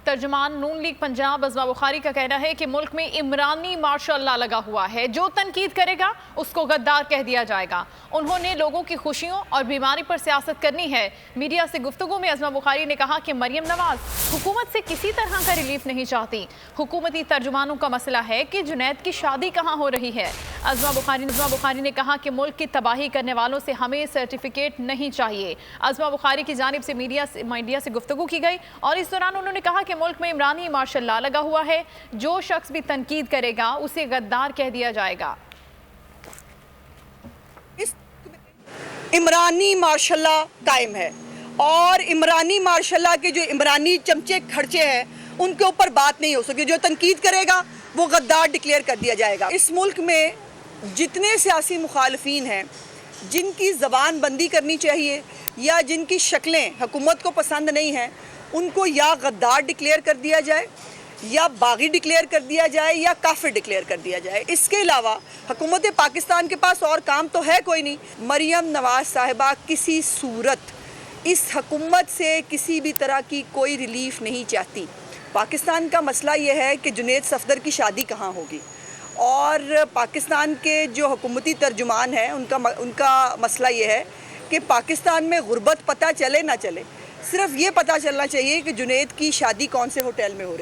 तर्जुमान नून league Punjab Azma Bukhari का कहना है कि मुल्क में इमरानी मार्शल लॉ लगा हुआ है, जो तनकीद करेगा उसको गद्दार कह दिया जाएगा। उन्होंने लोगों की खुशियों और बीमारी पर सियासत करनी है। मीडिया से गुफ्तगू में अज़मा बुखारी ने कहा कि मरियम नवाज हुकूमत से किसी तरह का रिलीफ नहीं चाहती। हुकूमती तर्जुमानों का मसला है कि जुनैद की शादी कहाँ हो रही है। अज़मा बुखारी ने कहा कि मुल्क की तबाही करने वालों से हमें सर्टिफिकेट नहीं चाहिए। अज़मा बुखारी की जानिब से मीडिया से गुफ्तगू की गई और इस दौरान उन्होंने कहा कि मुल्क में इमरानी मार्शल लॉ लगा हुआ है, जो शख्स भी तनकीद करेगा उसे गद्दार कह दिया जाएगा। इमरानी मार्शल लॉ कायम है और इमरानी मार्शल लॉ के जो इमरानी चमचे खर्चे हैं उनके ऊपर बात नहीं हो सके। जो तनकीद करेगा वो गद्दार डिक्लेयर कर दिया जाएगा। इस मुल्क में जितने सियासी मुखालफीन हैं जिनकी ज़बान बंदी करनी चाहिए या जिनकी शक्लें हुकूमत को पसंद नहीं हैं, उनको या गद्दार डिक्लेयर कर दिया जाए या बागी डिक्लेयर कर दिया जाए या काफिर डिक्लेयर कर दिया जाए। इसके अलावा हुकूमत पाकिस्तान के पास और काम तो है कोई नहीं। मरियम नवाज साहिबा किसी सूरत इस हुकूमत से किसी भी तरह की कोई रिलीफ नहीं चाहती। पाकिस्तान का मसला ये है कि जुनैद सफदर की शादी कहाँ होगी और पाकिस्तान के जो हुकूमती तर्जुमान हैं उनका मसला ये है कि पाकिस्तान में गुर्बत पता चले ना चले, सिर्फ ये पता चलना चाहिए कि जुनैद की शादी कौन से होटल में हो रही है।